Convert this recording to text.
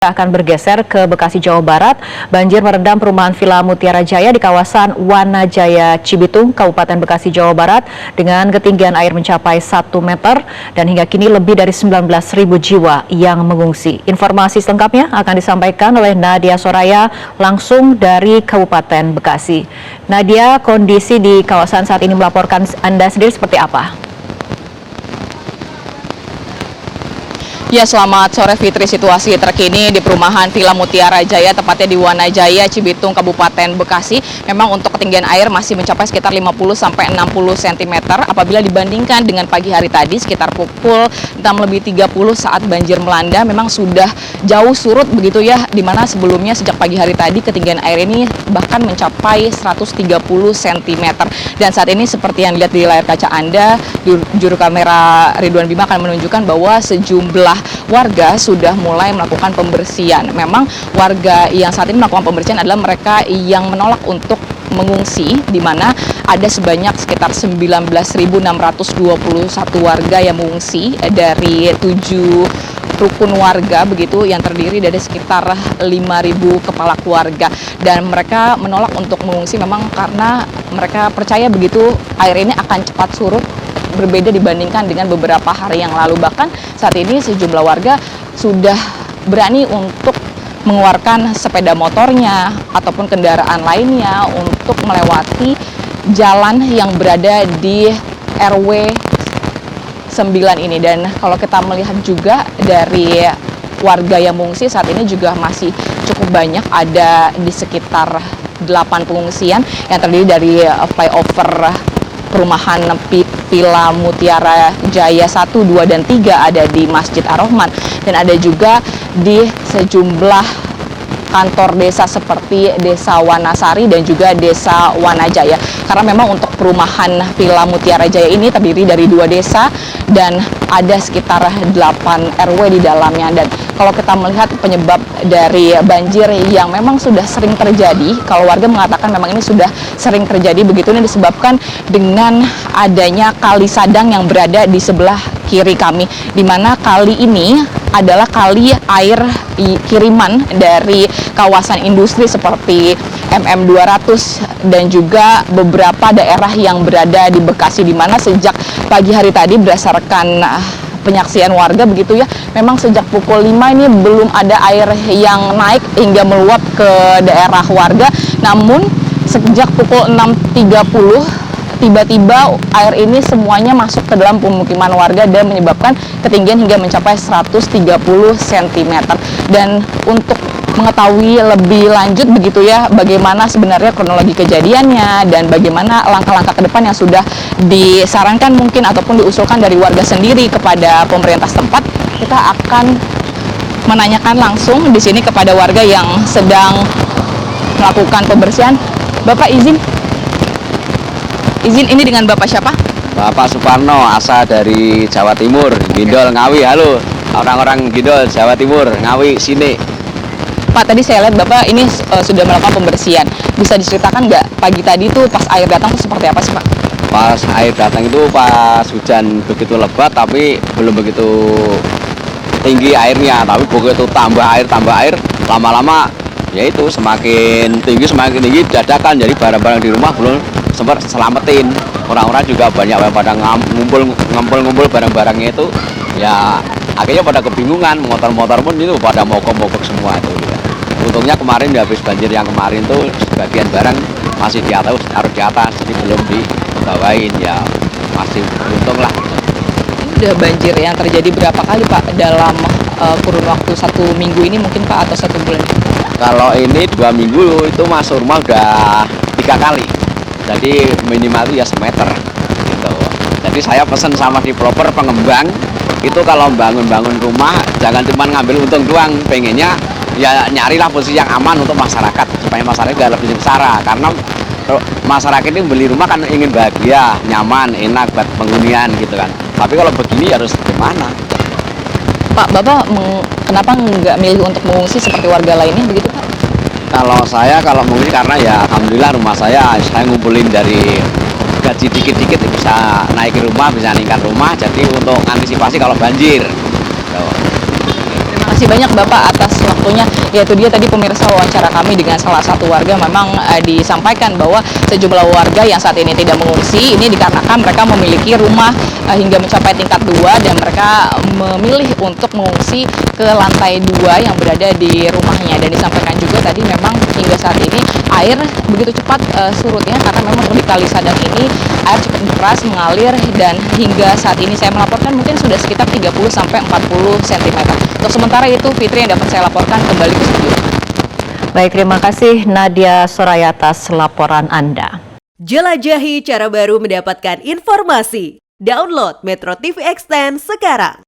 Akan bergeser ke Bekasi, Jawa Barat. Banjir merendam perumahan Villa Mutiara Jaya di kawasan Wanajaya Cibitung, Kabupaten Bekasi, Jawa Barat dengan ketinggian air mencapai 1 meter dan hingga kini lebih dari 19.000 jiwa yang mengungsi. Informasi selengkapnya akan disampaikan oleh Nadia Soraya langsung dari Kabupaten Bekasi. Nadia, kondisi di kawasan saat ini melaporkan Anda sendiri seperti apa? Ya, selamat sore Fitri. Situasi terkini di perumahan Villa Mutiara Jaya, tepatnya di Wanajaya, Cibitung, Kabupaten Bekasi. Memang untuk ketinggian air masih mencapai sekitar 50-60 cm apabila dibandingkan dengan pagi hari tadi sekitar pukul 6:30 saat banjir melanda. Memang sudah jauh surut begitu ya, dimana sebelumnya sejak pagi hari tadi ketinggian air ini bahkan mencapai 130 cm. Dan saat ini seperti yang dilihat di layar kaca Anda, juru kamera Ridwan Bima akan menunjukkan bahwa sejumlah warga sudah mulai melakukan pembersihan. Memang warga yang saat ini melakukan pembersihan adalah mereka yang menolak untuk mengungsi, di mana ada sebanyak sekitar 19.621 warga yang mengungsi dari 7 rukun warga begitu yang terdiri dari sekitar 5.000 kepala keluarga, dan mereka menolak untuk mengungsi memang karena mereka percaya begitu air ini akan cepat surut, berbeda dibandingkan dengan beberapa hari yang lalu. Bahkan saat ini sejumlah warga sudah berani untuk mengeluarkan sepeda motornya ataupun kendaraan lainnya untuk melewati jalan yang berada di RW 9 ini. Dan kalau kita melihat juga dari warga yang mengungsi saat ini juga masih cukup banyak, ada di sekitar 8 pengungsian yang terdiri dari flyover perumahan Villa Mutiara Jaya 1, 2, dan 3 ada di Masjid Ar-Rahman, dan ada juga di sejumlah kantor desa seperti Desa Wanasari dan juga Desa Wanajaya. Karena memang untuk perumahan Villa Mutiara Jaya ini terdiri dari 2 desa dan ada sekitar 8 RW di dalamnya. Dan kalau kita melihat penyebab dari banjir yang memang sudah sering terjadi, kalau warga mengatakan memang ini sudah sering terjadi begitu, ini disebabkan dengan adanya kali Sadang yang berada di sebelah kiri kami, di mana kali ini adalah kali air kiriman dari kawasan industri seperti MM200 dan juga beberapa daerah yang berada di Bekasi, di mana sejak pagi hari tadi berdasarkan penyaksian warga begitu ya, memang sejak pukul 5 ini belum ada air yang naik hingga meluap ke daerah warga. Namun sejak pukul 6.30 tiba-tiba air ini semuanya masuk ke dalam pemukiman warga dan menyebabkan ketinggian hingga mencapai 130 cm. Dan untuk mengetahui lebih lanjut begitu ya, bagaimana sebenarnya kronologi kejadiannya dan bagaimana langkah-langkah ke depan yang sudah disarankan mungkin ataupun diusulkan dari warga sendiri kepada pemerintah setempat, kita akan menanyakan langsung di sini kepada warga yang sedang melakukan pembersihan. Bapak izin ini dengan Bapak siapa? Bapak Suparno, asal dari Jawa Timur, Gindol, Ngawi. Halo, orang-orang Gindol, Jawa Timur, Ngawi, sini. Pak, tadi saya lihat Bapak ini sudah melakukan pembersihan. Bisa diceritakan nggak pagi tadi tuh pas air datang tuh seperti apa sih Pak? Pas air datang itu pas hujan begitu lebat, tapi belum begitu tinggi airnya. Tapi begitu tambah air, lama-lama yaitu semakin tinggi dadakan. Jadi barang-barang di rumah belum sempat selamatin. Orang-orang juga banyak yang pada ngumpul barang-barangnya itu, ya akhirnya pada kebingungan. Motor-motor pun itu pada mogok semua itu ya. Untungnya kemarin habis banjir yang kemarin tuh sebagian barang masih di atas, harus di atas, jadi belum dibawain, ya masih beruntung lah. Ini udah banjir yang terjadi berapa kali Pak dalam kurun waktu 1 minggu ini mungkin Pak, atau 1 bulan? Kalau ini 2 minggu itu masuk rumah udah 3 kali. Jadi minimal itu ya semeter gitu. Jadi saya pesan sama developer pengembang itu kalau bangun rumah jangan cuma ngambil untung doang, pengennya ya nyarilah posisi yang aman untuk masyarakat supaya masyarakat gak lebih sengsara. Karena masyarakat ini beli rumah kan ingin bahagia, nyaman, enak buat penghunian gitu kan. Tapi kalau begini harus gimana? Pak, Bapak kenapa nggak milih untuk mengungsi seperti warga lainnya begitu Pak? Kalau mengungsi karena ya alhamdulillah rumah saya ngumpulin dari gaji dikit-dikit bisa naikin rumah, bisa meningkat rumah. Jadi untuk antisipasi kalau banjir. kasih banyak Bapak atas waktunya. Ya itu dia tadi pemirsa wawancara kami dengan salah satu warga. Memang disampaikan bahwa sejumlah warga yang saat ini tidak mengungsi ini dikarenakan mereka memiliki rumah hingga mencapai tingkat 2 dan mereka memilih untuk mengungsi ke lantai 2 yang berada di rumahnya. Dan disampaikan juga tadi memang hingga saat ini air begitu cepat surutnya karena memang di Kali Sadang ini air cukup deras mengalir dan hingga saat ini saya melaporkan mungkin sudah sekitar 30 sampai 40 cm. Untuk sementara itu Fitri yang dapat saya laporkan, kembali ke studio. Baik, terima kasih Nadia Soraya atas laporan Anda. Jelajahi cara baru mendapatkan informasi. Download Metro TV Extend sekarang.